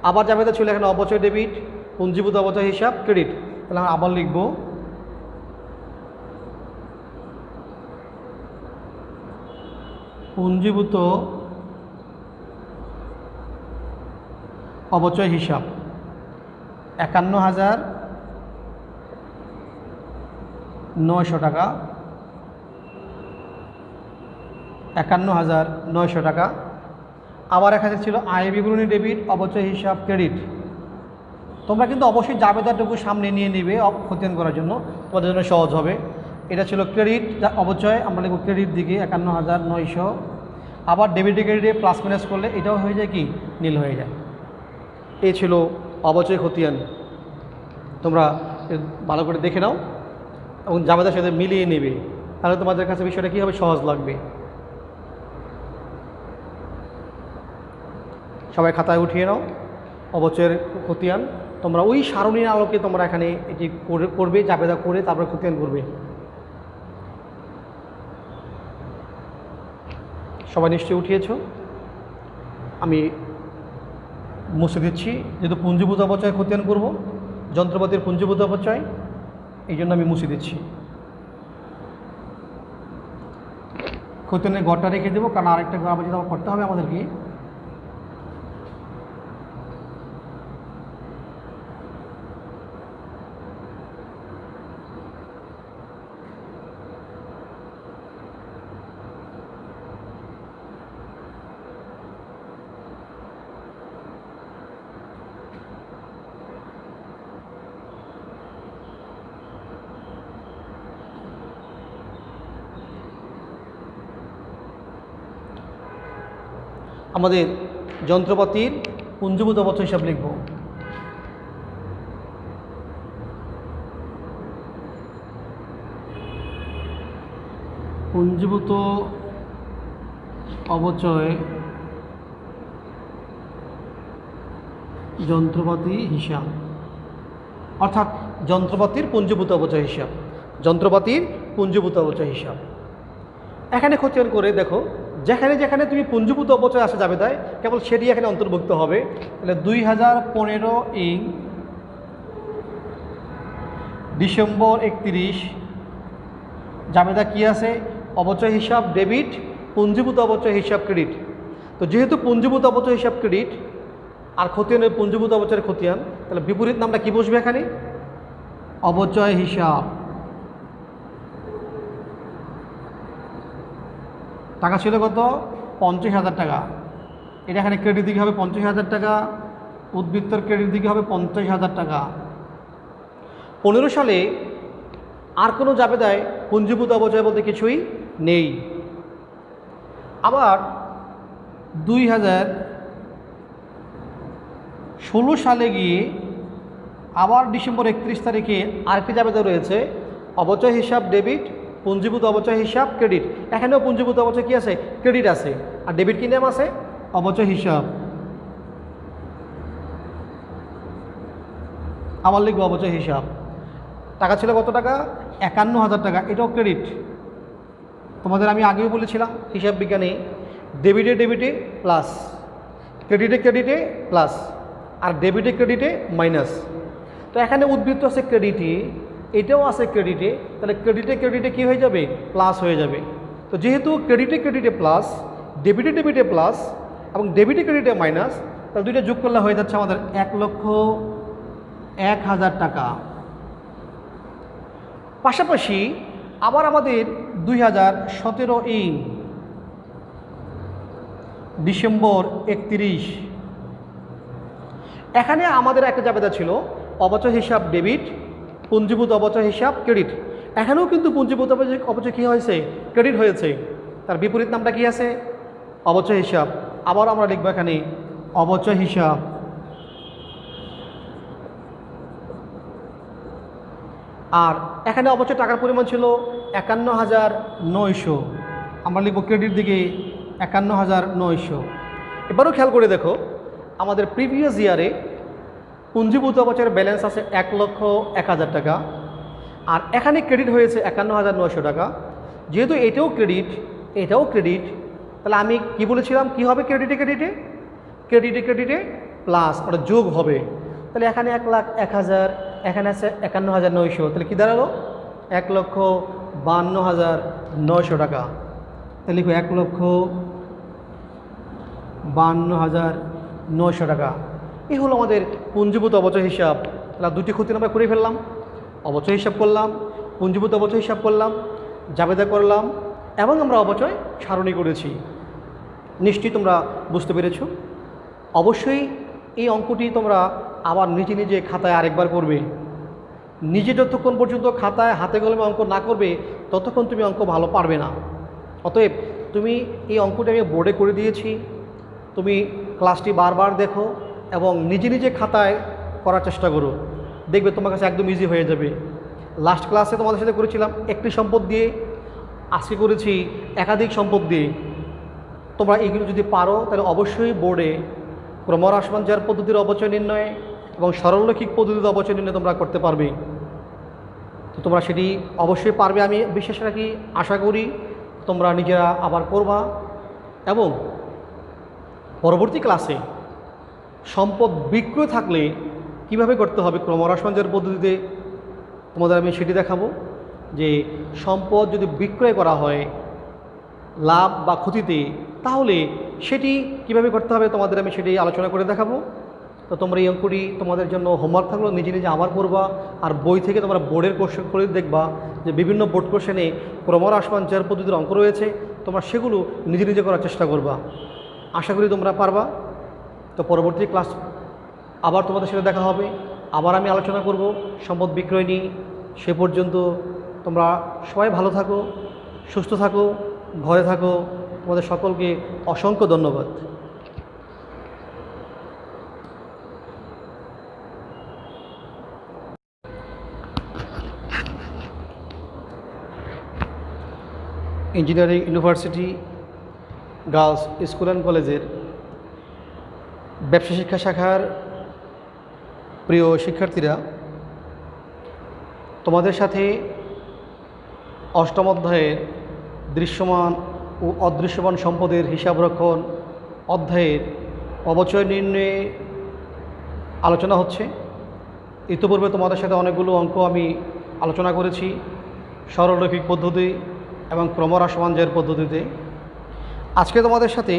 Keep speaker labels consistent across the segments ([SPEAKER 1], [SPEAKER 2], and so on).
[SPEAKER 1] আবার জাবেদা ছিল এখানে অপচয় ডেবিট, পুঞ্জীভূত অপচয় হিসাব ক্রেডিট। তাহলে আমরা আবার লিখব পুঞ্জীভূত অপচয় হিসাব ৫১,৯০০ টাকা, ৫১,৯০০ টাকা। আবার এখানে ছিল আয় বিবরণী ডেবিট, অপচয় হিসাব ক্রেডিট। তোমরা কিন্তু অবশ্যই জাবেদাটুকু সামনে নিয়ে নিবে খতিয়ান করার জন্য, তোমাদের জন্য সহজ হবে। এটা ছিল ক্রেডিট অপচয়, আমরা লিখব ক্রেডিট দিকে ৫১,৯০০। আবার ডেবিটে ক্রেডিটে প্লাস মাইনাস করলে এটাও হয়ে যায় কি নীল হয়ে যায়। এই ছিল অপচয় খতিয়ান। তোমরা ভালো করে দেখে নাও এবং জাবেদার সাথে মিলিয়ে নেবে, তাহলে তোমাদের কাছে বিষয়টা কী হবে, সহজ লাগবে। সবাই খাতায় উঠিয়ে নাও অপচয়ের খতিয়ান। তোমরা ওই সারণীর আলোকে তোমরা এখানে এটি করবে, জাবেদা করে তারপরে খতিয়ান করবে। সবাই নিশ্চয়ই উঠিয়েছ। আমি মুছে দিচ্ছি, যেহেতু পুঞ্জীভূত অপচয় খতিয়ান করব, যন্ত্রপাতির পুঞ্জীভূত অপচয়, এই জন্য আমি মুছে দিচ্ছি। খতিয়ানের ঘরটা রেখে দেবো, কারণ আরেকটা ঘর আবার যেটা করতে হবে আমাদেরকে। আমাদের যন্ত্রপাতির পুঞ্জীভূত অপচয় হিসাব লিখব। পুঞ্জীভূত অপচয় যন্ত্রপাতি হিসাব, অর্থাৎ যন্ত্রপাতির পুঞ্জীভূত অপচয় হিসাব, যন্ত্রপাতির পুঞ্জীভূত অপচয় হিসাব। এখানে খতিয়ান করে দেখো, যেখানে যেখানে তুমি পুঞ্জীভূত অপচয় আসা যাবে তাই কেবল সেটি এখানে অন্তর্ভুক্ত হবে। তাহলে 2015 ইং ডিসেম্বর 31 জাবেদা কি আছে, অপচয় হিসাব ডেবিট, পুঞ্জীভূত অপচয় হিসাব ক্রেডিট। তো যেহেতু পুঞ্জীভূত অপচয় হিসাব ক্রেডিট আর খতিয়ানের পুঞ্জীভূত অপচয়ের খতিয়ান, তাহলে বিপরীত নামটা কি বসবে এখানে, অপচয় হিসাব। টাকা ছিল কত, 50,000 টাকা। এটা এখানে ক্রেডিট দিকে হবে 50,000 টাকা, উদ্বৃত্তর ক্রেডিট দিকে হবে 50,000 টাকা। 15 সালে আর কোনো জাবেদায় পুঞ্জীভূত অপচয় বলতে কিছুই নেই। আবার 2016 সালে গিয়ে আবার ডিসেম্বর 31 তারিখে আরেকটি জাবেদা রয়েছে, অপচয় হিসাব ডেবিট, পুঞ্জীভূত অপচয় হিসাব ক্রেডিট। এখানেও পুঞ্জীভূত অপচয় কি আছে, ক্রেডিট আছে, আর ডেবিট কি নাম আছে, অপচয় হিসাব। আবার লিখবো অপচয় হিসাব। টাকা ছিল কত টাকা, 51,000 টাকা, এটাও ক্রেডিট। তোমাদের আমি আগেও বলেছিলাম হিসাব বিজ্ঞানে ডেবিটে ডেবিটে প্লাস, ক্রেডিটে ক্রেডিটে প্লাস, আর ডেবিটে ক্রেডিটে মাইনাস। তো এখানে উদ্বৃত্ত আছে ক্রেডিটে, এটাও আছে ক্রেডিটে, তাহলে ক্রেডিটে ক্রেডিটে কী হয়ে যাবে, প্লাস হয়ে যাবে। তো যেহেতু ক্রেডিটে ক্রেডিটে প্লাস, ডেবিটে ডেবিটে প্লাস এবং ডেবিটে ক্রেডিটে মাইনাস, তাহলে দুইটা যোগ করলে হয়ে যাচ্ছে আমাদের 1,01,000 টাকা। পাশাপাশি আবার আমাদের 2017 ইং ডিসেম্বর 31 এখানে আমাদের একটা জাবেদা ছিল অপচয় হিসাব ডেবিট, পুঞ্জীভূত অপচয় হিসাব ক্রেডিট। এখানেও কিন্তু পুঞ্জীভূত অপচয় কী হয়েছে, ক্রেডিট হয়েছে। তার বিপরীত নামটা কি আছে, অপচয় হিসাব। আবার আমরা লিখব এখানে অপচয় হিসাব। আর এখানে অপচয় টাকার পরিমাণ ছিল 51,900, আমরা লিখব ক্রেডিট দিকে 51,900। এবারও খেয়াল করে দেখো, আমাদের প্রিভিয়াস ইয়ারে পুঞ্জীভূত অপচয়ের ব্যালেন্স আছে 1,01,000 টাকা, আর এখানে ক্রেডিট হয়েছে 51,900 টাকা। যেহেতু এটাও ক্রেডিট এটাও ক্রেডিট, তাহলে আমি কি বলেছিলাম, কি হবে ক্রেডিটে ক্রেডিটে, ক্রেডিটে ক্রেডিটে প্লাস ওটা যোগ হবে। তাহলে এখানে 1,01,000, এখানে আছে 51,900, তাহলে কী দাঁড়ালো 1,52,900 টাকা। তাহলে লিখো 1,52,900 টাকা। এই হলো আমাদের পুঞ্জীভূত অবচয় হিসাব। তাহলে দুটি ক্ষতি আমরা করে ফেললাম, অবচয় হিসাব করলাম, পুঞ্জীভূত অবচয় হিসাব করলাম, জাবেদা করলাম এবং আমরা অবচয় সারণী করেছি। নিশ্চয়ই তোমরা বুঝতে পেরেছ। অবশ্যই এই অঙ্কটি তোমরা আবার নিজে নিজে খাতায় আরেকবার করবে। নিজে যতক্ষণ পর্যন্ত খাতায় হাতে কলমে অঙ্ক না করবে ততক্ষণ তুমি অঙ্ক ভালো পারবে না। অতএব তুমি এই অঙ্কটি আমি বোর্ডে করে দিয়েছি, তুমি ক্লাসটি বারবার দেখো এবং নিজে নিজে খাতায় করার চেষ্টা করো, দেখবে তোমার কাছে একদম ইজি হয়ে যাবে। লাস্ট ক্লাসে তোমাদের সাথে করেছিলাম একটি সম্পদ দিয়ে, আজকে করেছি একাধিক সম্পদ দিয়ে। তোমরা এগুলো যদি পারো তাহলে অবশ্যই বোর্ডে ক্রমহ্রাসমান জের পদ্ধতির অবচয় নির্ণয় এবং সরলরৈখিক পদ্ধতিতে অবচয় নির্ণয় তোমরা করতে পারবে। তো তোমরা সেটি অবশ্যই পারবে আমি বিশ্বাস রাখি, আশা করি। তোমরা নিজেরা আবার করবা এবং পরবর্তী ক্লাসে সম্পদ বিক্রয় থাকলে কিভাবে করতে হবে ক্রমহ্রাসমান জের পদ্ধতিতে তোমাদের আমি সেটি দেখাবো। যে সম্পদ যদি বিক্রয় করা হয় লাভ বা ক্ষতিতে, তাহলে সেটি কিভাবে করতে হবে তোমাদের আমি সেটি আলোচনা করে দেখাবো। তো তোমরা এই অঙ্কটি তোমাদের জন্য হোমওয়ার্ক থাকলো, নিজে নিজে আবার করবা। আর বই থেকে তোমরা বোর্ডের কোশ্চেন করে দেখবা যে বিভিন্ন বোর্ড কোশ্চেনে ক্রমহ্রাসমান জের পদ্ধতির অঙ্ক রয়েছে, তোমরা সেগুলো নিজে নিজে করার চেষ্টা করবা। আশা করি তোমরা পারবা। তো পরবর্তী ক্লাস আবার তোমাদের সাথে দেখা হবে, আবার আমি আলোচনা করব সম্পদ বিক্রয় নিয়ে। সে পর্যন্ত তোমরা সবাই ভালো থাকো, সুস্থ থাকো, ঘরে থাকো। তোমাদের সকলকে অসংখ্য ধন্যবাদ। Engineering university girls school and কলেজের ব্যবসা শিক্ষা শাখার প্রিয় শিক্ষার্থীরা, তোমাদের সাথে অষ্টম অধ্যায়ের দৃশ্যমান ও অদৃশ্যমান সম্পদের হিসাবরক্ষণ অধ্যায়ের অবচয় নির্ণয়ে আলোচনা হচ্ছে। ইতিপূর্বে তোমাদের সাথে অনেকগুলো অঙ্ক আমি আলোচনা করেছি সরলরৈখিক পদ্ধতি এবং ক্রমহ্রাসমান জের পদ্ধতিতে। আজকে তোমাদের সাথে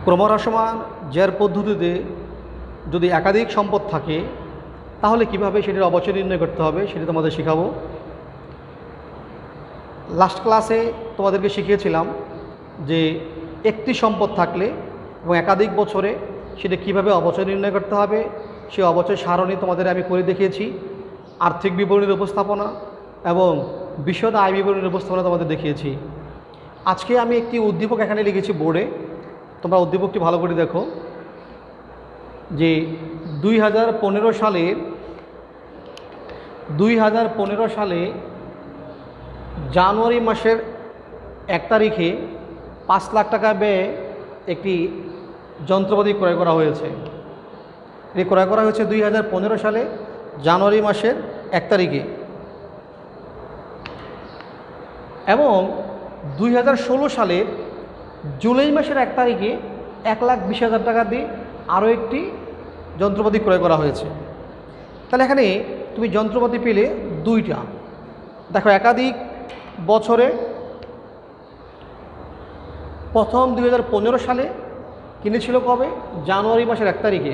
[SPEAKER 1] ক্রমহ্রাসমান জের পদ্ধতিতে যদি একাধিক সম্পদ থাকে তাহলে কিভাবে সেটির অবচয় নির্ণয় করতে হবে সেটি তোমাদের শেখাবো। লাস্ট ক্লাসে তোমাদেরকে শিখিয়েছিলাম যে একটি সম্পদ থাকলে এবং একাধিক বছরে সেটা কিভাবে অবচয় নির্ণয় করতে হবে সেই অবচয় সারণী তোমাদের আমি করে দেখিয়েছি। আর্থিক বিবরণীর উপস্থাপনা এবং বিশদ আয় বিবরণীর উপস্থাপনা তোমাদের দেখিয়েছি। আজকে আমি একটি উদ্দীপক এখানে লিখেছি বোর্ডে, তোমরা উদ্দীপকটি ভালো করে দেখো। যে 2015 সালে জানুয়ারি মাসের 1 তারিখে 5 লাখ টাকা ব্যয়ে একটি যন্ত্রপাতি ক্রয় করা হয়েছে। এটি ক্রয় করা হয়েছে 2015 সালে জানুয়ারি মাসের 1 তারিখে এবং 2016 সালের জুলাই মাসের 1 তারিখে 1,20,000 টাকা দিয়ে আরও একটি যন্ত্রপাতি ক্রয় করা হয়েছে। তাহলে এখানে তুমি যন্ত্রপাতি পেলে দুইটা। দেখো একাধিক বছরে প্রথম 2015 সালে কিনেছিল কবে? জানুয়ারি মাসের 1 তারিখে,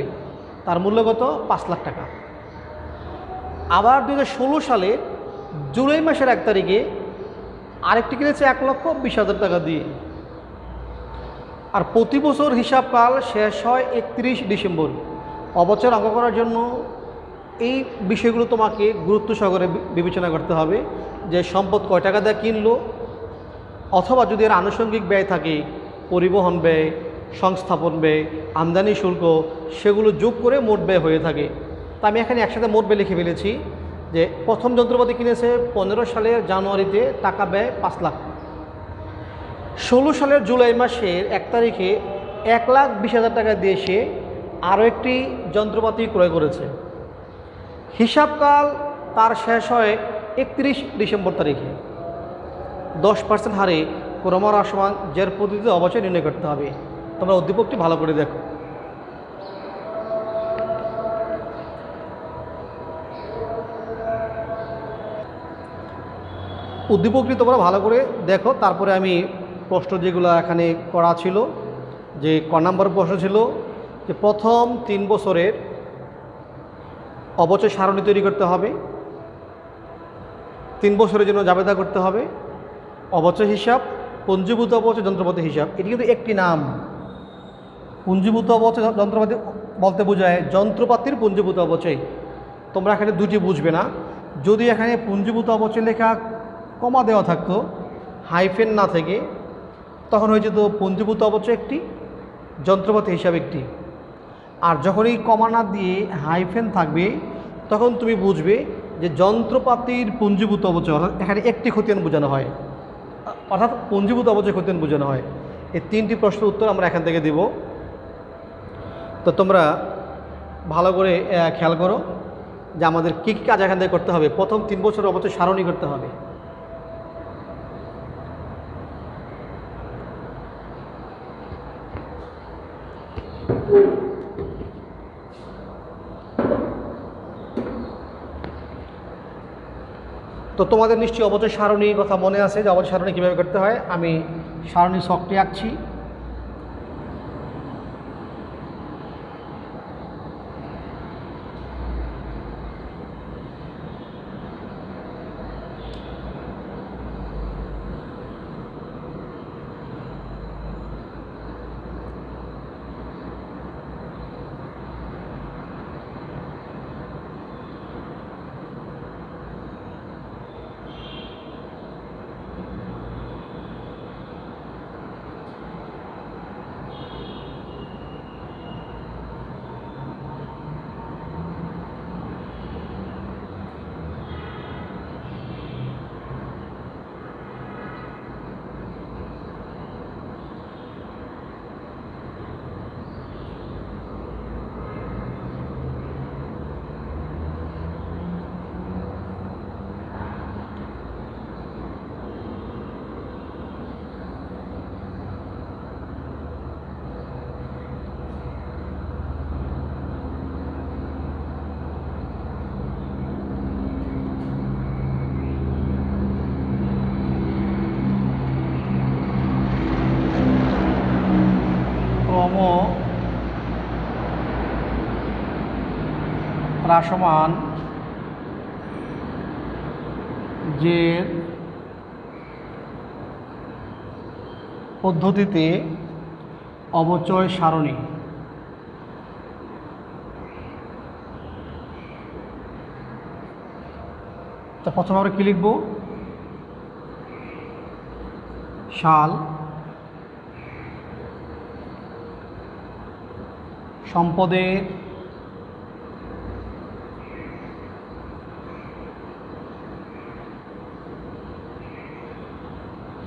[SPEAKER 1] তার মূল্য কত? 5 লাখ টাকা। আবার 2016 সালে জুলাই মাসের 1 তারিখে আরেকটি কিনেছে 1,20,000 টাকা দিয়ে। আর প্রতি বছর হিসাবকাল শেষ হয় 31 ডিসেম্বর। অবচয় অঙ্ক করার জন্য এই বিষয়গুলো তোমাকে গুরুত্ব সহকারে বিবেচনা করতে হবে যে সম্পদ কয় টাকা দিয়ে কিনলো, অথবা যদি এর আনুষঙ্গিক ব্যয় থাকে পরিবহন ব্যয়, সংস্থাপন ব্যয়, আমদানি শুল্ক, সেগুলো যোগ করে মোট ব্যয় হয়ে থাকে। তা আমি এখানে একসাথে মোট ব্যয় লিখে ফেলেছি যে প্রথম যন্ত্রপাতি কিনেছে 15 সালের জানুয়ারিতে, টাকা ব্যয় 5 লাখ। 16 সালের জুলাই মাসের 1 তারিখে 1,20,000 টাকা দিয়ে সে আরও একটি যন্ত্রপাতি ক্রয় করেছে। হিসাবকাল তার শেষ হয় 31 ডিসেম্বর তারিখে। 10% হারে ক্রমহ্রাসমান জের পদ্ধতিতে অবচয় নির্ণয় করতে হবে। তোমরা উদ্দীপকটি ভালো করে দেখো। উদ্দীপকটি তোমরা ভালো করে দেখো, তারপরে আমি প্রশ্ন যেগুলো এখানে করা ছিল, যে ক নম্বর প্রশ্ন ছিল যে প্রথম 3 বছরের অবচয় সারণী তৈরি করতে হবে, 3 বছরের জন্য জাবেদা করতে হবে, অবচয় হিসাব, পুঞ্জীভূত অবচয়, যন্ত্রপাতি হিসাব। এটি কিন্তু একটি নাম। পুঞ্জীভূত অবচয় যন্ত্রপাতি বলতে বোঝায় যন্ত্রপাতির পুঞ্জীভূত অবচয়। তোমরা এখানে দুটি বুঝবে না। যদি এখানে পুঞ্জীভূত অবচয় লেখা কমা দেওয়া থাকতো, হাইফেন না থেকে, তখন হয়ে যেত পুঞ্জীভূত অবচয় একটি, যন্ত্রপাতি হিসাব একটি। আর যখনই কমা না দিয়ে হাইফেন থাকবে, তখন তুমি বুঝবে যে যন্ত্রপাতির পুঞ্জীভূত অবচয়, অর্থাৎ এখানে একটি খতিয়ান বোঝানো হয়, অর্থাৎ পুঞ্জীভূত অবচয় খতিয়ান বোঝানো হয়। এই 3টি প্রশ্নের উত্তর আমরা এখান থেকে দেব। তো তোমরা ভালো করে খেয়াল করো যে আমাদের কী কী কাজ এখান থেকে করতে হবে। প্রথম 3 বছর অবচয় সারণী করতে হবে। তো তোমাদের নিশ্চয়ই অবচয় সারণীর কথা মনে আছে যে অবচয় সারণী কীভাবে করতে হয়। আমি সারণী ছকটি আঁকছি। হ্রাসমান যে পদ্ধতিতে অবচয় সারণী। তো প্রথমে আমরা কী লিখব? সাল, সম্পদের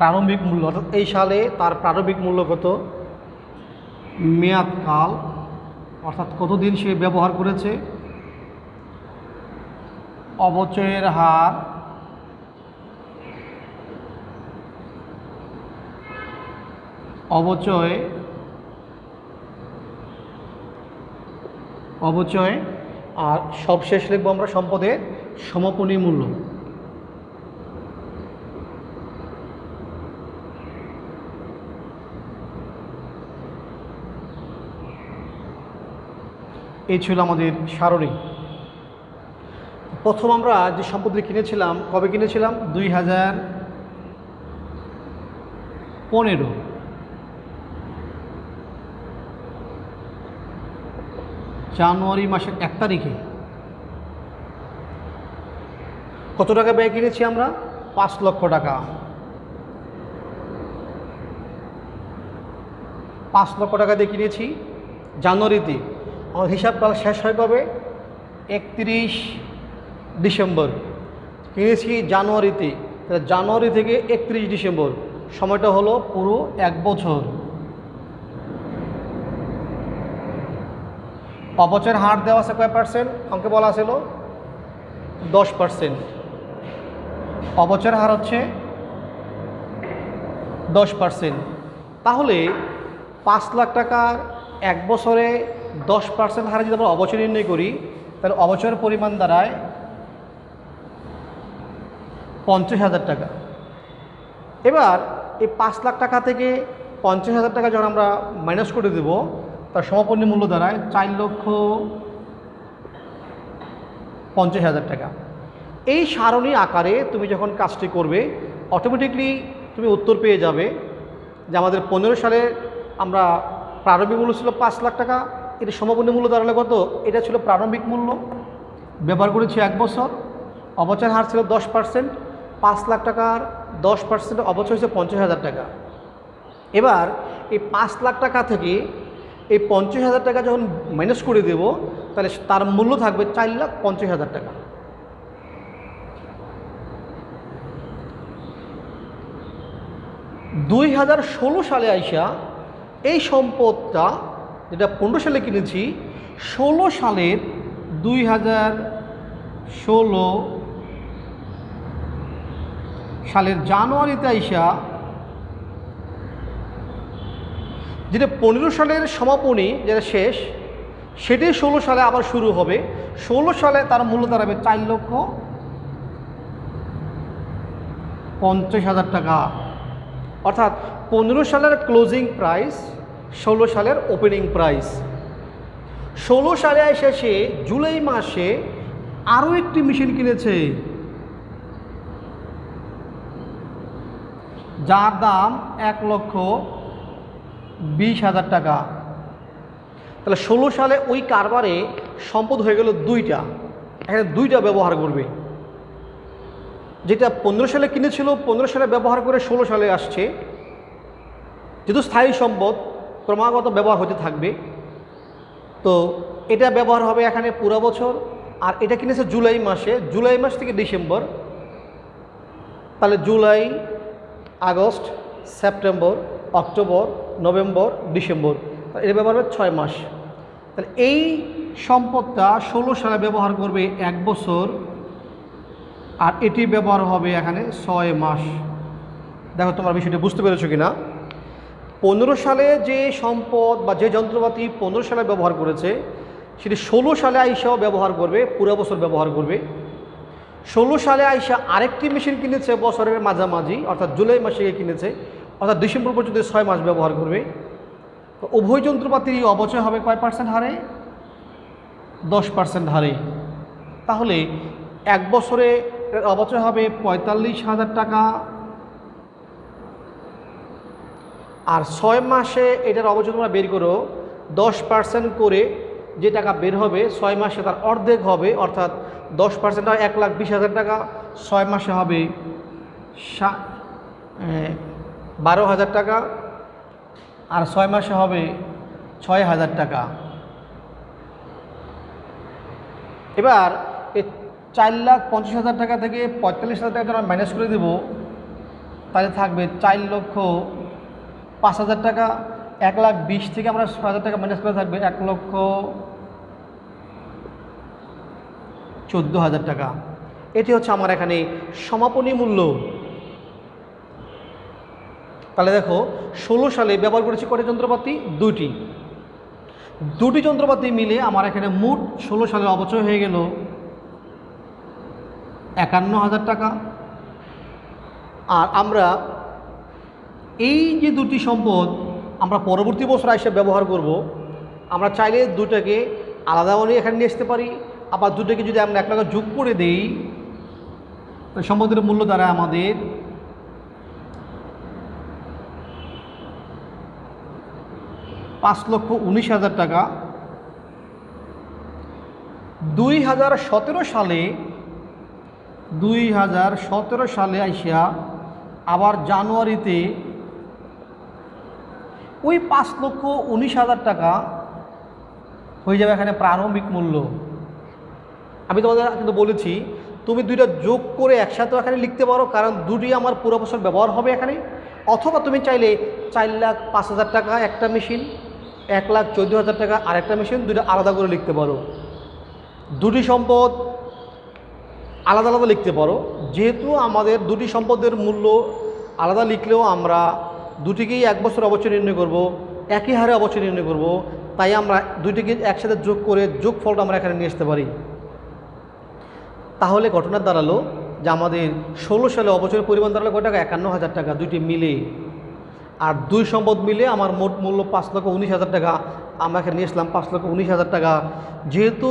[SPEAKER 1] প্রারম্ভিক মূল্য, অর্থাৎ এই সালে তার প্রারম্ভিক মূল্য কত, মেয়াদকাল অর্থাৎ কতদিন সে ব্যবহার করেছে, অবচয়ের হার, অবচয় আর সবশেষ লিখব আমরা সম্পদের সমাপনী মূল্য। এই ছিল আমাদের সারণী। প্রথম আমরা যে সম্পত্তি কিনেছিলাম, কবে কিনেছিলাম? 2015 জানুয়ারি মাসের 1 তারিখে। কত টাকা ব্যয় কিনেছি আমরা? 5 লক্ষ টাকা। 5 লক্ষ টাকা দিয়ে কিনেছি জানুয়ারিতে। আমার হিসাবকাল শেষ হয় কবে? 31 ডিসেম্বর। কিনেছি জানুয়ারিতে, জানুয়ারি থেকে 31 ডিসেম্বর, সময়টা হলো পুরো 1 বছর। অবচয়ের হার দেওয়া আছে কয় পার্সেন্ট? অঙ্কে বলা ছিল 10%। অবচয়ের হার হচ্ছে 10%। তাহলে 5 লাখ টাকার 1 বছরে 10% হারে যদি আমরা অবচয় নির্ণয় করি, তাহলে অবচয়ের পরিমাণ দাঁড়ায় 50,000 টাকা। এবার এই 5 লাখ টাকা থেকে 50,000 টাকা যখন আমরা মাইনাস করে দেব, তার সমাপনী মূল্য দাঁড়ায় 4,50,000 টাকা। এই সারণী আকারে তুমি যখন কাজটি করবে, অটোমেটিকলি তুমি উত্তর পেয়ে যাবে যে আমাদের 15 সালে আমরা প্রারম্ভিক মূল্য ছিল 5 লাখ টাকা, এর সমাপনী মূল্য দাঁড়ালে কত? এটা ছিল প্রারম্ভিক মূল্য, ব্যবহার করেছি 1 বছর, অবচয় হার ছিল 10%, 5 লাখ টাকার 10% অবচয় হয়েছে 50,000 টাকা। এবার এই 5 লাখ টাকা থেকে এই 50,000 টাকা যখন মাইনাস করে দেব, তাহলে তার মূল্য থাকবে 4,50,000 টাকা। (2016) সালে আইসা এই সম্পদটা, যেটা 15 সালে কিনেছি, 16 সালের 2016 সালের জানুয়ারিতে আইসা, যেটা 15 সালের সমাপনী যেটা শেষ, সেটাই 16 সালে আবার শুরু হবে। 16 সালে তার মূল্য দাঁড়াবে 4,50,000 টাকা। অর্থাৎ 15 সালের ক্লোজিং প্রাইস, 16 সালের ওপেনিং প্রাইস। 16 সালে এসে সে জুলাই মাসে আরও একটি মেশিন কিনেছে, যার দাম 1,20,000 টাকা। তাহলে 16 সালে ওই কারবারে সম্পদ হয়ে গেল 2টা, এখানে 2টা ব্যবহার করবে। যেটা 15 সালে কিনেছিল, 15 সালে ব্যবহার করে 16 সালে আসছে, যেহেতু স্থায়ী সম্পদ ক্রমাগত ব্যবহার হতে থাকবে, তো এটা ব্যবহার হবে এখানে পুরো বছর। আর এটা কিনেছে জুলাই মাসে, জুলাই মাস থেকে ডিসেম্বর, তাহলে July, August, September, October, November, December, এটা ব্যবহার হবে 6 মাস। তাহলে এই সম্পদটা 16 সালে ব্যবহার করবে 1 বছর, আর এটি ব্যবহার হবে এখানে 6 মাস। দেখো তোমার বিষয়টা বুঝতে পেরেছো কিনা? 15 সালে যে সম্পদ বা যে যন্ত্রপাতি 15 সালে ব্যবহার করেছে, সেটি 16 সালে আইসাও ব্যবহার করবে, পুরো বছর ব্যবহার করবে। 16 সালে আইসা আরেকটি মেশিন কিনেছে বছরের মাঝামাঝি, অর্থাৎ জুলাই মাসে কিনেছে, অর্থাৎ ডিসেম্বর পর্যন্ত 6 মাস ব্যবহার করবে। তো উভয় যন্ত্রপাতির অবচয় হবে কয় পার্সেন্ট হারে? 10% হারে। তাহলে 1 বছরে অবচয় হবে 45,000 টাকা, আর 6 মাসে এটার অবচয় তোমরা বের করো, 10% করে যে টাকা বের হবে 6 মাসে তার অর্ধেক হবে, অর্থাৎ 10% হয় 1,20,000 টাকা, 6 মাসে হবে 12,000 টাকা, আর 6 মাসে হবে 6,000 টাকা। এবার এই 4,50,000 টাকা থেকে 45,000 টাকা আমরা মাইনাস করে দেব, তাহলে থাকবে 4,05,000 টাকা। 1,20,000 থেকে আমরা 6,000 টাকা মাইনাস করে থাকবে 1,14,000 টাকা। এটি হচ্ছে আমার এখানে সমাপনী মূল্য। তাহলে দেখো 16 সালে ব্যবহার করেছি কয়টি যন্ত্রপাতি? 2টি। 2টি যন্ত্রপাতি মিলে আমার এখানে মোট 16 সালে অবচয় হয়ে গেল 51,000 টাকা। আর আমরা এই যে 2টি সম্পদ আমরা পরবর্তী বছর এসে ব্যবহার করব, আমরা চাইলে 2টাকে আলাদা করে এখানে নিয়ে আসতে পারি, আবার 2টাকে যদি আমরা 1 টাকা যোগ করে দেই, তো সম্পদের মূল্য দ্বারা আমাদের 5,19,000 টাকা। 2017 সালে আইসা আবার জানুয়ারিতে ওই 5,19,000 টাকা হয়ে যাবে এখানে প্রারম্ভিক মূল্য। আমি তোমাদের কিন্তু বলেছি তুমি 2টা যোগ করে একসাথে এখানে লিখতে পারো, কারণ 2টি আমার পুরো বছর ব্যবহার হবে এখানে। অথবা তুমি চাইলে 4,05,000 টাকা একটা মেশিন, 1,14,000 টাকা আরেকটা মেশিন, 2টা আলাদা করে লিখতে পারো। 2টি সম্পদ আলাদা আলাদা লিখতে পারো। যেহেতু আমাদের 2টি সম্পদের মূল্য আলাদা লিখলেও আমরা 2টিকেই 1 বছর অবচয় নির্ণয় করব, একই হারে অবচয় নির্ণয় করব, তাই আমরা 2টিকে একসাথে যোগ করে যোগফলটা আমরা এখানে নিয়ে আসতে পারি। তাহলে ঘটনা দাঁড়ালো যে আমাদের 16 সালে অবচয়ের পরিমাণ দাঁড়ালো কয় টাকা, 51,000 টাকা, দুইটি মিলে। আর দুই সম্পদ মিলে আমার মোট মূল্য 5,19,000 টাকা। আমরা এখানে নিয়ে আসলাম 5,19,000 টাকা। যেহেতু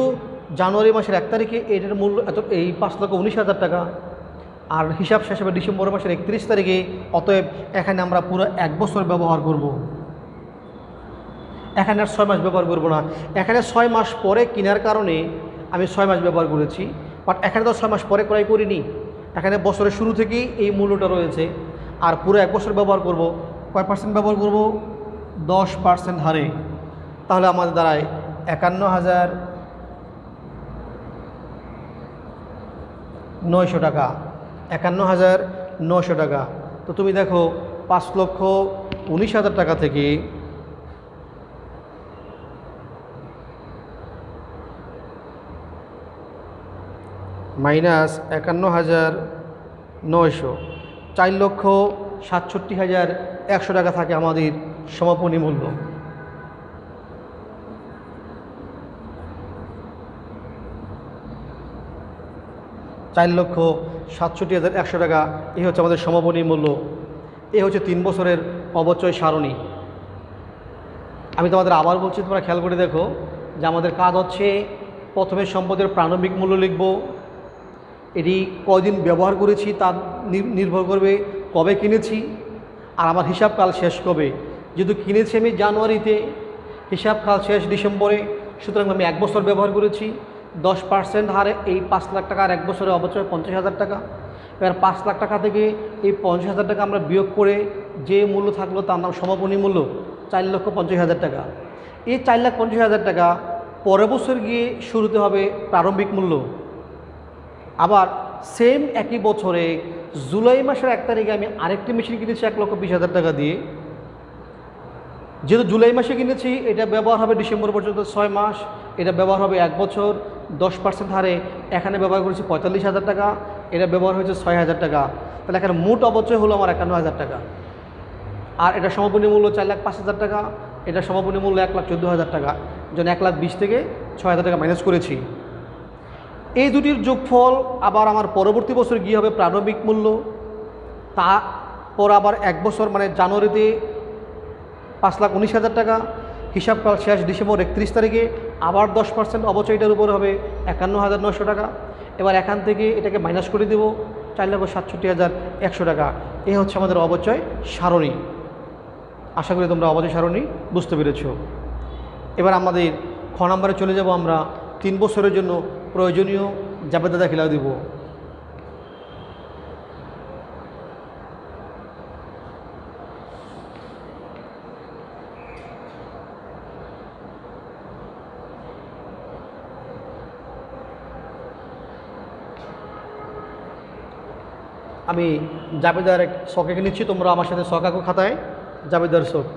[SPEAKER 1] জানুয়ারি মাসের 1 তারিখে এটার মূল্য এই 5,19,000 টাকা, আর হিসাব শেষ হবে ডিসেম্বর মাসের 31 তারিখে, অতএব এখানে আমরা পুরো 1 বছর ব্যবহার করব। এখানে আর 6 মাস ব্যবহার করব না। এখানে 6 মাস পরে কেনার কারণে আমি 6 মাস ব্যবহার করেছি, বাট এখানে তো 6 মাস পরে ক্রয় করিনি। এখানে বছরের শুরু থেকেই এই মূল্যটা রয়েছে, আর পুরো 1 বছর ব্যবহার করব। কয় পার্সেন্ট ব্যবহার করব? 10% হারে। তাহলে আমাদের দাঁড়ায় 51,900 টাকা। 51,900 টাকা। তো তুমি দেখো 5,19,000 টাকা থেকে মাইনাস 51,900, 4,67,100 টাকা থাকে আমাদের সমাপনী মূল্য। $4,67,100 টাকা, এই হচ্ছে আমাদের সমাপনী মূল্য। এই হচ্ছে 3 বছরের অবচয় সারণী। আমি তোমাদের আবার বলছি, তোমরা খেয়াল করে দেখো যে আমাদের কাজ হচ্ছে প্রথমে সম্পদের প্রারম্ভিক মূল্য লিখব। এটি কয়দিন ব্যবহার করেছি তার নির্ভর করবে কবে কিনেছি, আর আমার হিসাবকাল শেষ কবে। যেহেতু কিনেছি আমি জানুয়ারিতে, হিসাবকাল শেষ ডিসেম্বরে, সুতরাং আমি 1 বছর ব্যবহার করেছি। 10% হারে এই 5 লাখ টাকা, আর 1 বছরে অবচয় 50,000 টাকা। এবার 5 লাখ টাকা থেকে এই 50,000 টাকা আমরা বিয়োগ করে যে মূল্য থাকলো তার নাম সমাপনী মূল্য, 4,50,000 টাকা। এই 4,50,000 টাকা পরের বছর গিয়ে শুরুতে হবে প্রারম্ভিক মূল্য। আবার সেম একই বছরে জুলাই মাসের 1 তারিখে আমি আরেকটি মেশিন কিনেছি 1,20,000 টাকা দিয়ে। যেহেতু জুলাই মাসে কিনেছি, এটা ব্যবহার হবে ডিসেম্বর পর্যন্ত 6 মাস, এটা ব্যবহার হবে 1 বছর। 10% হারে এখানে ব্যবহার করেছি 45,000 টাকা, এটা ব্যবহার হয়েছে 6,000 টাকা। তাহলে এখানে মোট অবচয় হলো আমার 51,000 টাকা। আর এটা সমাপনী মূল্য 4,05,000 টাকা, এটা সমাপনী মূল্য 1,14,000 টাকা। যেন 1,20,000 থেকে 6,000 টাকা মাইনাস করেছি। এই দুটির যোগফল আবার আমার পরবর্তী বছর গিয়ে হবে প্রারম্ভিক মূল্য। তারপর আবার 1 বছর মানে জানুয়ারিতে 5,19,000 টাকা, হিসাবকাল শেষ ডিসেম্বর 31 তারিখে, আবার 10% অবচয়টার উপরে হবে 51,900 টাকা। এবার এখান থেকে এটাকে মাইনাস করে দেব 4,67,100 টাকা। এই হচ্ছে আমাদের অবচয় সারণী। আশা করি তোমরা অবচয় সারণী বুঝতে পেরেছ। এবার আমাদের খ নম্বরে চলে যাব আমরা। 3 বছরের জন্য প্রয়োজনীয় জাবেদা দাখিলা দেব। আমি জাবেদার এক শখে নিচ্ছি, তোমরা আমার সাথে শখ আঁকো খাতায়, জাবেদার শখ।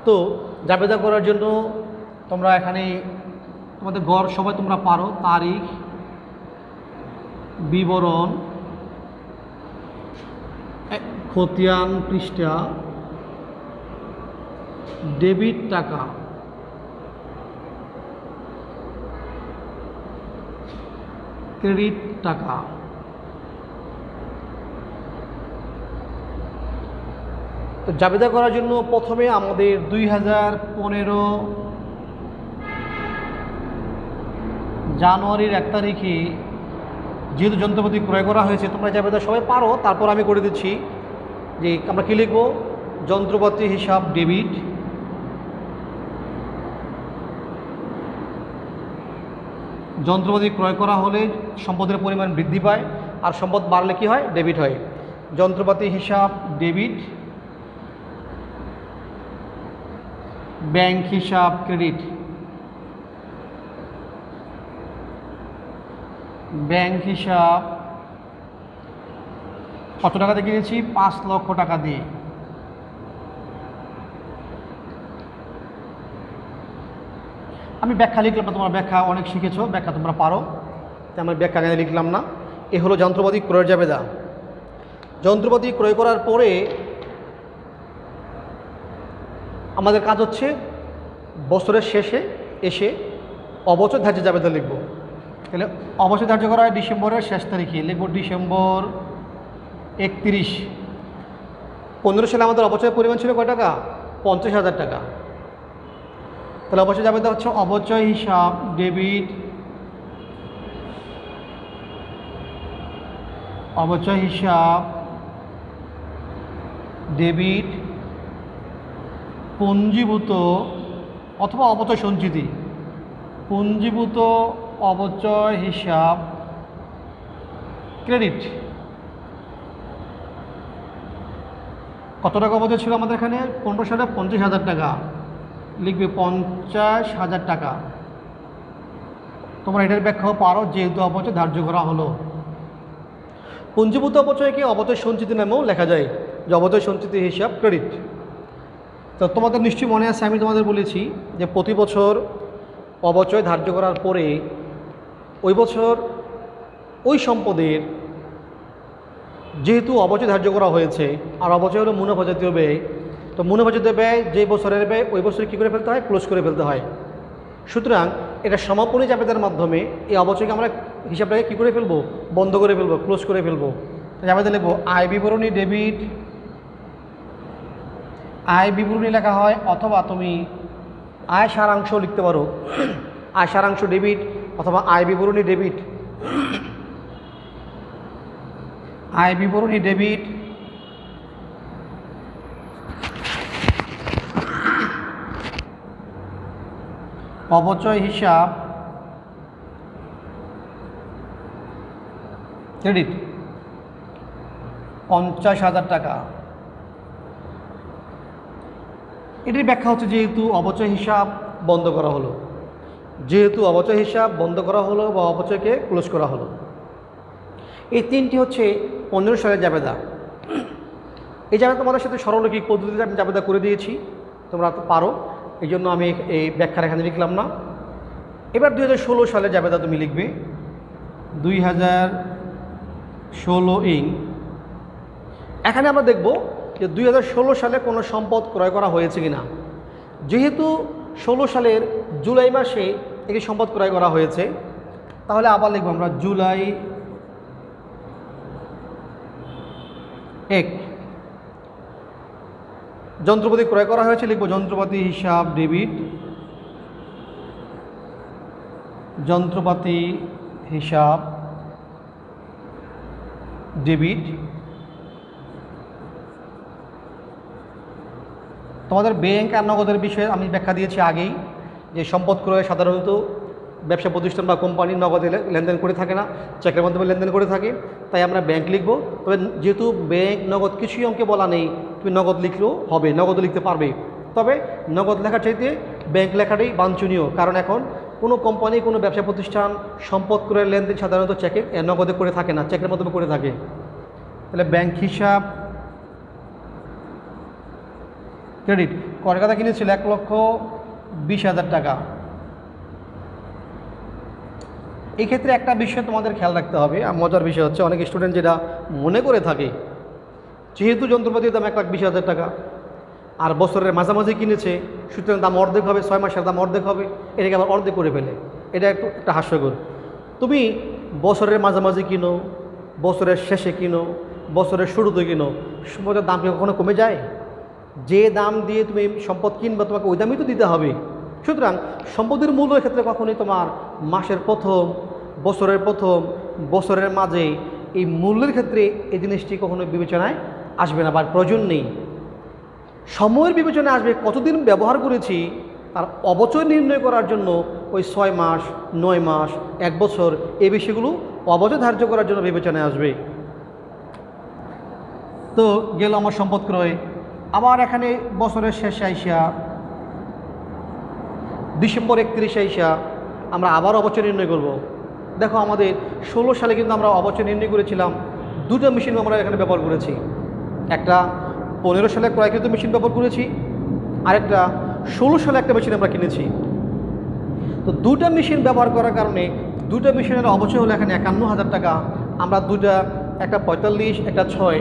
[SPEAKER 1] তো জাবেদা করার জন্য তোমরা এখানে তোমাদের গড় সময় তোমরা পারো, তারিখ, বিবরণ, খতিয়ান পৃষ্ঠা, ডেবিট টাকা, ক্রেডিট টাকা। তো জাবেদা করার জন্য প্রথমে আমাদের 2015 জানুয়ারির 1 তারিখে যেহেতু যন্ত্রপাতি ক্রয় করা হয়েছে, তোমরা জাবেদা সবাই পারো, তারপর আমি করে দিচ্ছি যে আমরা কী লিখব, যন্ত্রপাতি হিসাব ডেবিট, যন্ত্রপাতি ক্রয় করা হলে সম্পদের পরিমাণ বৃদ্ধি পায়, আর সম্পদ বাড়লে কি হয়? ডেবিট হয়। যন্ত্রপাতি হিসাব ডেবিট, ব্যাংক হিসাব ক্রেডিট। ব্যাংক হিসাব কত টাকাতে কিনেছি? 5 লক্ষ টাকা দিয়ে। আমি ব্যাখ্যা লিখলাম না, তোমরা ব্যাখ্যা অনেক শিখেছো, ব্যাখ্যা তোমরা পারো, তাই আমি ব্যাখ্যা এখানে লিখলাম না। এ হলো যন্ত্রপাতি ক্রয়ের জাবেদা। যন্ত্রপাতি ক্রয় করার পরে আমাদের কাজ হচ্ছে বছরের শেষে এসে অবচয় ধার্য জাবেদা লিখব। তাহলে অবচয় ধার্য করা হয় ডিসেম্বরের শেষ তারিখে, লিখব ডিসেম্বর 31। 15 সালে আমাদের অবচয়ের পরিমাণ ছিল কয় টাকা? 50,000 টাকা। তাহলে অবচয় জাবেদা হচ্ছে অবচয় হিসাব ডেবিট, অবচয় হিসাব ডেবিট, পুঞ্জীভূত অথবা অবচয় সঞ্চিতি, পুঞ্জীভূত অবচয় হিসাব ক্রেডিট। কত টাকা অবচয় ছিল আমাদের এখানে? 15 সালে 50,000 টাকা, লিখবে 50,000 টাকা। তোমরা এটার ব্যাখ্যাও পারো, যেহেতু অবচয় ধার্য করা হলো। পুঞ্জীভূত অবচয়কে অবচয় সঞ্চিতি নামেও লেখা যায়, যে অবচয় সঞ্চিতি হিসাব ক্রেডিট। তো তোমাদের নিশ্চয়ই মনে আছে, আমি তোমাদের বলেছি যে প্রতি বছর অবচয় ধার্য করার পরে ওই বছর ওই সম্পদের যেহেতু অবচয় ধার্য করা হয়েছে, আর অবচয় হলো মুনাফা জাতীয় ব্যয়, তো মুনাফা জাতীয় ব্যয় যে বছরের ব্যয় ওই বছরে কী করে ফেলতে হয়? ক্লোজ করে ফেলতে হয়। সুতরাং এটা সমাপনী জাবেদার মাধ্যমে এই অবচয়কে আমরা হিসাবটাকে কী করে ফেলবো? বন্ধ করে ফেলবো, ক্লোজ করে ফেলবো। জাবেদা লিখবো আয় বিবরণী ডেবিট, আয় বিবরণী লেখা হয়, অথবা তুমি আয় সারাংশ লিখতে পারো, আয় সারাংশ ডেবিট অথবা আয় বিবরণী ডেবিট, আয় বিবরণী ডেবিট, অবচয় হিসাব ক্রেডিট 50,000 টাকা। এটির ব্যাখ্যা হচ্ছে যেহেতু অবচয় হিসাব বন্ধ করা হলো, যেহেতু অবচয় হিসাব বন্ধ করা হলো বা অবচয়কে ক্লোজ করা হলো, এই তিনটি হচ্ছে 15 সালের জাবেদা। এই জাবেদা তোমাদের সাথে সরলরৈখিক পদ্ধতিতে আমি জাবেদা করে দিয়েছি, তোমরা তো পারো, এই জন্য আমি এই ব্যাখ্যার এখানে লিখলাম না। এবার 2016 সালের জাবেদা তুমি লিখবে 2016 এখানে আমরা দেখব যে 2016 সালে কোনো সম্পদ ক্রয় করা হয়েছে কিনা। যেহেতু 16 সালের জুলাই মাসে একটি সম্পদ ক্রয় করা হয়েছে, তাহলে আবার লিখব আমরা জুলাই 1 যন্ত্রপাতি ক্রয় করা হয়েছে, লিখব যন্ত্রপাতি হিসাব ডেবিট, যন্ত্রপাতি হিসাব ডেবিট। তোমাদের ব্যাংক আর নগদের বিষয়ে আমি ব্যাখ্যা দিয়েছি আগেই, যে সম্পদ ক্রয়ে সাধারণত ব্যবসা প্রতিষ্ঠান বা কোম্পানি নগদে লেনদেন করে থাকে না, চেকের মাধ্যমে লেনদেন করে থাকে, তাই আমরা ব্যাংক লিখব। তবে যেহেতু ব্যাংক নগদ কিছুই অঙ্কে বলা নেই, তুমি নগদ লিখলেও হবে, নগদও লিখতে পারবে। তবে নগদ লেখার চাইতে ব্যাংক লেখাটাই বাঞ্ছনীয়, কারণ এখন কোনো কোম্পানি কোনো ব্যবসা প্রতিষ্ঠান সম্পদ ক্রয়ের লেনদেন সাধারণত চেকে নগদে করে থাকে না, চেকের মাধ্যমে করে থাকে। তাহলে ব্যাংক হিসাব ক্রেডিট ক্রয় খাতা কিনেছিল 1,20,000 টাকা। এই ক্ষেত্রে একটা বিষয় তোমাদের খেয়াল রাখতে হবে, আর মজার বিষয় হচ্ছে অনেক স্টুডেন্ট যেটা মনে করে থাকে, যেহেতু যন্ত্রপাতির দাম 1,20,000 টাকা আর বছরের মাঝামাঝি কিনেছে, সুতরাং দাম অর্ধেক হবে, 6 মাসের দাম অর্ধেক হবে, এটাকে আবার অর্ধেক করে ফেলে। এটা একটা হাস্যকর। তুমি বছরের মাঝামাঝি কিনো, বছরের শেষে কিনো, বছরের শুরুতে কিনো, সম্পদের দাম কি কখনো কমে যায়? যে দাম দিয়ে তুমি সম্পদ কিনবে তোমাকে ওই দামই তো দিতে হবে। সুতরাং সম্পদের মূল্যের ক্ষেত্রে কখনোই তোমার মাসের প্রথম, বছরের প্রথম, বছরের মাঝে এই মূল্যের ক্ষেত্রে এই জিনিসটি কখনো বিবেচনায় আসবে না বা প্রয়োজন নেই। সময়ের বিবেচনায় আসবে কতদিন ব্যবহার করেছি, তার অবচয় নির্ণয় করার জন্য ওই 6 মাস 9 মাস 1 বছর এই বিষয়গুলো অবচয় ধার্য করার জন্য বিবেচনায় আসবে। তো গেল আমার সম্পদ ক্রয়। আবার এখানে বছরের শেষে আইসা ডিসেম্বর 31 আইসা আমরা আবার অবচয় নির্ণয় করব। দেখো আমাদের 16 সালে কিন্তু আমরা অবচয় নির্ণয় করেছিলাম, দুটো মেশিন আমরা এখানে ব্যবহার করেছি। একটা 15 সালে ক্রয়কৃত মেশিন ব্যবহার করেছি, আরেকটা 16 সালে একটা মেশিন আমরা কিনেছি। তো দুটো মেশিন ব্যবহার করার কারণে দুটো মেশিনের অবচয় হলো এখানে 51,000 টাকা। আমরা দুটা, একটা 45 একটা 6,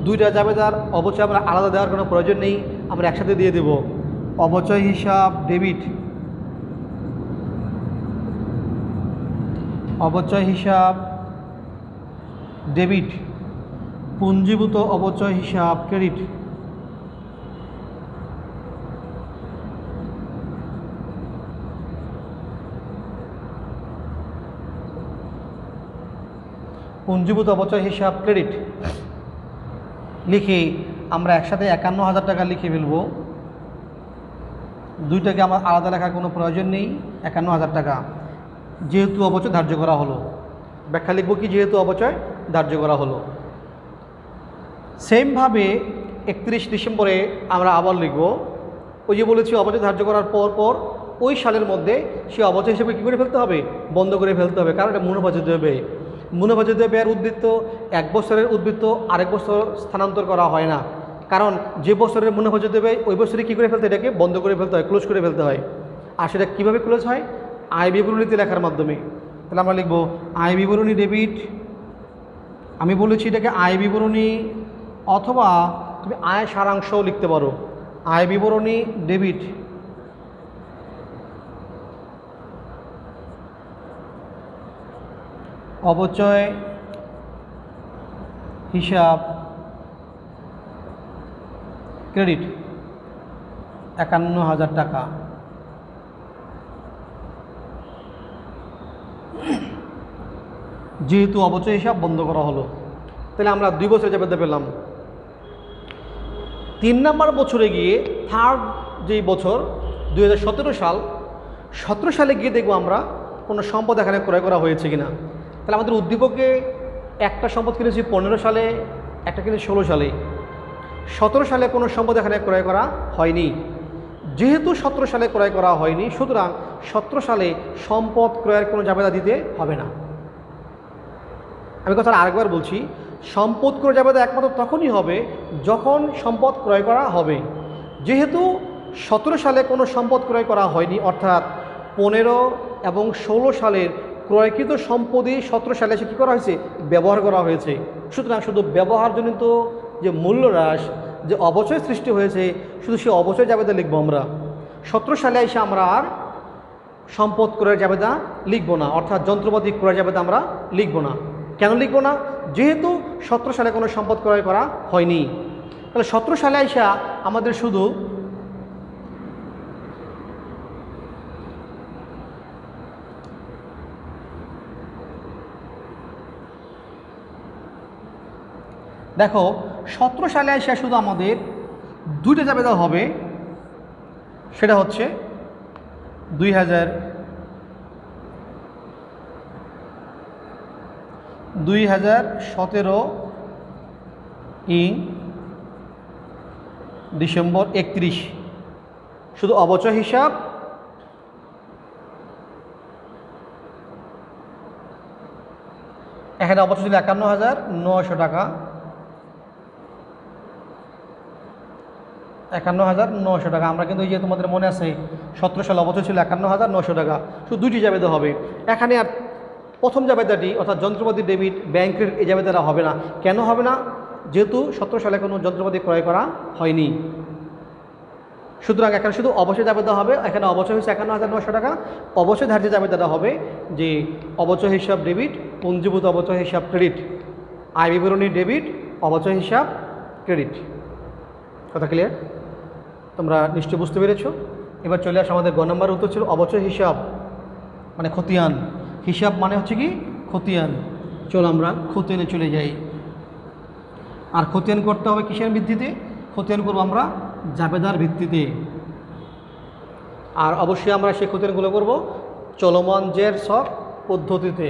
[SPEAKER 1] দুইটা জাবেদার অবচয় আমরা আলাদা দেওয়ার কোনো প্রয়োজন নেই, আমরা একসাথে দিয়ে দেব। অবচয় হিসাব ডেবিট, অবচয় হিসাব ডেবিট, পুঞ্জীভূত অবচয় হিসাব ক্রেডিট। পুঞ্জীভূত অবচয় হিসাব ক্রেডিট লিখে আমরা একসাথে 51,000 টাকা লিখে ফেলবো। দুইটাকে আমার আলাদা লেখার কোনো প্রয়োজন নেই। 51,000 টাকা যেহেতু অবচয় ধার্য করা হলো, ব্যাখ্যা লিখব কি যেহেতু অবচয় ধার্য করা হলো। সেমভাবে 31 ডিসেম্বরে আমরা আবার লিখব, ওই যে বলেছি অবচয় ধার্য করার পর ওই সালের মধ্যে সে অবচয় হিসেবে কী করে ফেলতে হবে, বন্ধ করে ফেলতে হবে, কারণ এটা মুনাফাজাত ব্যয়। মুনাফাজাত ব্যয়ের উদ্বৃত্ত 1 বছরের উদ্বৃত্ত আরেক বছর স্থানান্তর করা হয় না, কারণ যে বছরের মুনাফাজাত ব্যয় ওই বছরে কী করে ফেলতে, এটাকে বন্ধ করে ফেলতে হয়, ক্লোজ করে ফেলতে হয়। আর সেটা কীভাবে ক্লোজ হয়, আয় বিবরণীতে লেখার মাধ্যমে। তাহলে আমরা লিখব আয় বিবরণী ডেবিট। আমি বলেছি এটাকে আয় বিবরণী, অথবা তুমি আয় সারাংশও লিখতে পারো। আয় বিবরণী ডেবিট, অবচয় হিসাব ক্রেডিট 51,000 টাকা। যেহেতু অবচয় হিসাব বন্ধ করা হলো, তাহলে আমরা 2 বছর জাবেদা পেলাম। 3 নম্বর বছরে গিয়ে থার্ড যেই বছর 2017 সাল, 17 সালে গিয়ে দেখবো আমরা কোনো সম্পদ এখানে ক্রয় করা হয়েছে কিনা। তাহলে আমাদের উদ্দীপকে একটা সম্পদ কিনেছি 15 সালে, একটা কিনেছি 16 সালে। 17 সালে কোনো সম্পদ এখানে ক্রয় করা হয়নি। যেহেতু 17 সালে ক্রয় করা হয়নি, সুতরাং 17 সালে সম্পদ ক্রয়ের কোনো জাবেদা দিতে হবে না। আমি কথাটা আরেকবার বলছি, সম্পদ ক্রয় জাবেদা একমাত্র তখনই হবে যখন সম্পদ ক্রয় করা হবে। যেহেতু 17 সালে কোনো সম্পদ ক্রয় করা হয়নি, অর্থাৎ 15 এবং 16 সালের ক্রয়কৃত সম্পদই 17 সালে এসে কী করা হয়েছে, ব্যবহার করা হয়েছে। সুতরাং শুধু ব্যবহারজনিত যে মূল্য হ্রাস, যে অবচয় সৃষ্টি হয়েছে, শুধু সেই অবচয় জাবেদা লিখবো আমরা। 17 সালে এসে আমরা আর সম্পদ ক্রয়ের জাবেদা লিখব না, অর্থাৎ যন্ত্রপাতি ক্রয় জাবেদা আমরা লিখব না। কেন লিখব না, যেহেতু 17 সালে কোনো সম্পদ ক্রয় করা হয়নি। তাহলে 17 সালে আইসা আমাদের শুধু দেখো 17 সালে আইসা শুধু আমাদের 2টা জাবেদা হবে। সেটা হচ্ছে 2017 ডিসেম্বর 31, শুধু অবচয় হিসাব এখানে অবচয় ছিল 51,900 টাকা। 51,900 টাকা। আমরা কিন্তু এই যে তোমাদের মনে আছে 17 সালে অবচয় ছিল 51,900 টাকা। শুধু 2টি জাবেদা হবে এখানে। আর প্রথম জাবেদাটি অর্থাৎ যন্ত্রপাতি ডেবিট ব্যাংকের এই জাবেদাটা হবে না। কেন হবে না, যেহেতু 17 সালে কোনো যন্ত্রপাতি ক্রয় করা হয়নি। সুতরাং এখানে শুধু অবচয় জাবেদা হবে। এখানে অবচয় হচ্ছে 51,900 টাকা। অবচয় ধার্য জাবেদাটা হবে যে অবচয় হিসাব ডেবিট, পুঞ্জীভূত অবচয় হিসাব ক্রেডিট, আয় বিবরণী ডেবিট, অবচয় হিসাব ক্রেডিট। কথা ক্লিয়ার? তোমরা নিশ্চয়ই বুঝতে পেরেছো। এবার চলে আসো আমাদের গ নম্বর উত্তর ছিল অবচয় হিসাব মানে খতিয়ান। হিসাব মানে হচ্ছে কি খতিয়ান। চলো আমরা খতিয়ানে চলে যাই। আর খতিয়ান করতে হবে কিসের ভিত্তিতে? খতিয়ান করবো আমরা জাবেদার ভিত্তিতে। আর অবশ্যই আমরা সেই খতিয়ানগুলো করব চলমান জের ছক পদ্ধতিতে।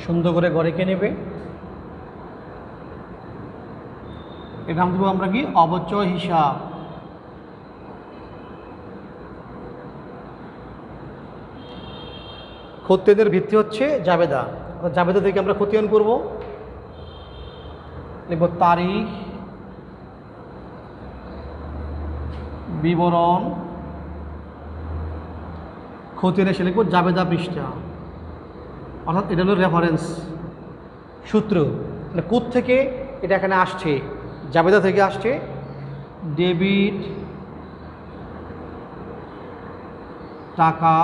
[SPEAKER 1] সুন্দর করে ঘরে কে নেবে, এর নাম দেবো আমরা কি অবচয় হিসাব। খতিয়ানের ভিত্তি হচ্ছে জাবেদা, জাবেদা থেকে আমরা খতিয়ান করব। লিখব তারিখ, বিবরণ, খতিয়ানে এসে লিখব জাবেদা পৃষ্ঠা, অর্থাৎ এটা হলো রেফারেন্স সূত্র, মানে কোথ থেকে এটা এখানে আসছে, জাবেদা থেকে আসছে। ডেবিট টাকা,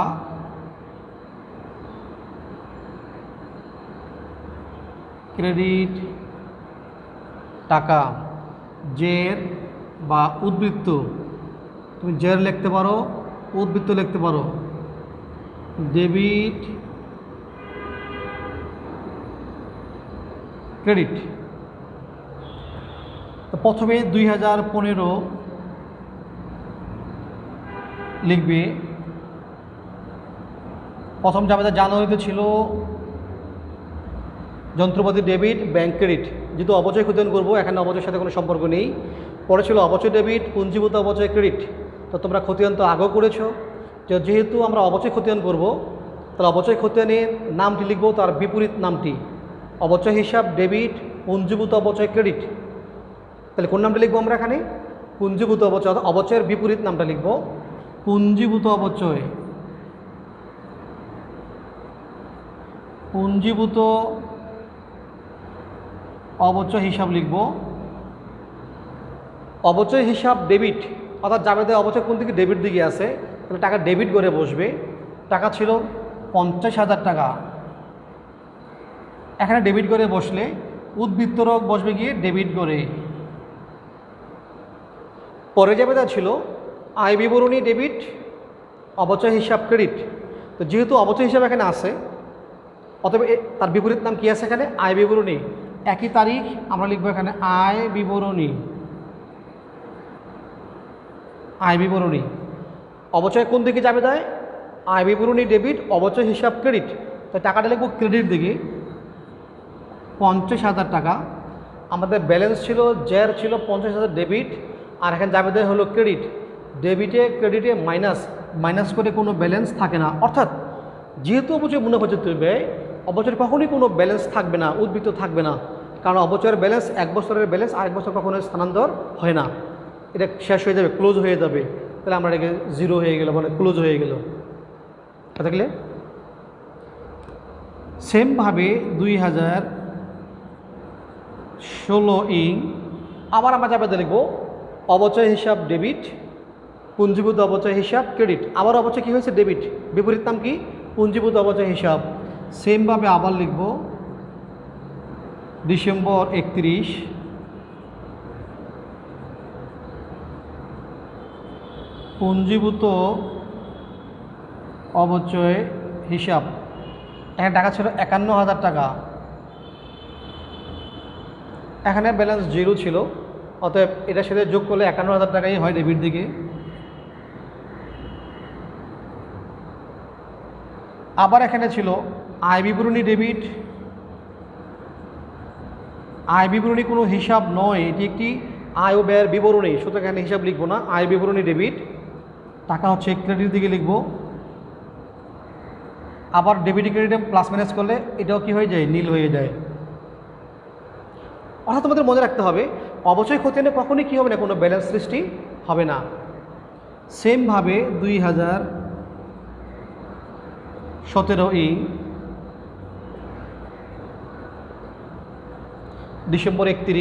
[SPEAKER 1] ক্রেডিট টাকা, জের বা উদ্বৃত্ত, তুমি জের লিখতে পারো, উদ্বৃত্ত লিখতে পারো। Debit credit. তো প্রথমে 2015 লিখবে। প্রথম জাবেদা জানুয়ারিতে ছিল যন্ত্রপাতি ডেবিট, ব্যাংক ক্রেডিট। যেহেতু অবচয় খতিয়ান করবো, এখানে অবচয়ের সাথে কোনো সম্পর্ক নেই। পরে ছিল অবচয় ডেবিট, পুঞ্জীভূত অবচয় ক্রেডিট। তো তোমরা খতিয়ান তো আগেও করেছো, যেহেতু আমরা অবচয় খতিয়ান করব, তাহলে অবচয় খতিয়ানের নামটি লিখবো তার বিপরীত নামটি। অবচয় হিসাব ডেবিট, পুঞ্জীভূত অবচয় ক্রেডিট। তাহলে কোন নামটা লিখবো আমরা এখানে? পুঞ্জীভূত অবচয়, অবচয়ের বিপরীত নামটা লিখবো পুঞ্জীভূত অবচয়। পুঞ্জীভূত অবচয় হিসাব লিখব। অবচয় হিসাব ডেবিট, অর্থাৎ জাবেদা অবচয় কোন দিকে? ডেবিট দিকে আছে, তাহলে টাকা ডেবিট করে বসবে। টাকা ছিল 50,000 টাকা, এখানে ডেবিট করে বসলে উদ্বৃত্তরক বসবে গিয়ে ডেবিট করে। পরে জাবেদা ছিল আয় বিবরণী ডেবিট, অবচয় হিসাব ক্রেডিট। তো যেহেতু অবচয় হিসাব এখানে আছে, অতএব তার বিপরীত নাম কী আছে এখানে? আয় বিবরণী। একই তারিখ আমরা লিখবো এখানে আয় বিবরণী। আয় বিবরণী। অবচয় কোন দিকে যাবে? দেয় আয় বিবরণী ডেবিট, অবচয় হিসাব ক্রেডিট। তো টাকাটা লিখবো ক্রেডিট দিকে, 50,000 টাকা। আমাদের ব্যালেন্স ছিল, জের ছিল 50,000 ডেবিট, আর এখানে যাবে দেয় হলো ক্রেডিট। ডেবিটে ক্রেডিটে মাইনাস, মাইনাস করে কোনো ব্যালেন্স থাকে না। অর্থাৎ যেহেতু অবচয় মুনাফাযুক্ত ব্যয়, অবচয়ের কখনোই কোনো ব্যালেন্স থাকবে না, উদ্বৃত্ত থাকবে না। কারণ অবচয়ের ব্যালেন্স 1 বছরের ব্যালেন্স আরেক বছর কখনো স্থানান্তর হয় না, এটা শেষ হয়ে যাবে, ক্লোজ হয়ে যাবে। তাহলে আমরা এটাকে জিরো হয়ে গেল, মানে ক্লোজ হয়ে গেল। দেখলে সেমভাবে 2016 আবার আমরা যাবে লিখবো অবচয় হিসাব ডেবিট, পুঞ্জীভূত অবচয় হিসাব ক্রেডিট। আবার অবচয় কী হয়েছে? ডেবিট। বিপরীত নাম কি? পুঞ্জীভূত অবচয় হিসাব। সেমভাবে আবার লিখব ডিসেম্বর 31, পুঞ্জীভূত অবচয় হিসাব। এখানে টাকা ছিল 51,000 টাকা, এখানে ব্যালেন্স জিরো ছিল, অতএব এটার সাথে যোগ করলে 51,000 টাকাই হয় ডেবিট দিকে। আবার এখানে ছিল আয় বিবরণী ডেবিট। আয় বিবরণী কোনো হিসাব নয়, এটি একটি আয় ও ব্যয়ের বিবরণী, সুতরাং এখানে হিসাব লিখবো না। আয় বিবরণী ডেবিট, টাকা হচ্ছে ক্রেডিট দিকে লিখব। আবার ডেবিট ক্রেডিটে প্লাস মাইনাস করলে এটাও কি হয়ে যায়? নীল হয়ে যায়। অর্থাৎ তোমাদের মনে রাখতে হবে অবচয় খতিয়ানে কখনোই কী হবে না, কোনো ব্যালেন্স সৃষ্টি হবে না। সেমভাবে 2017 ডিসেম্বর 31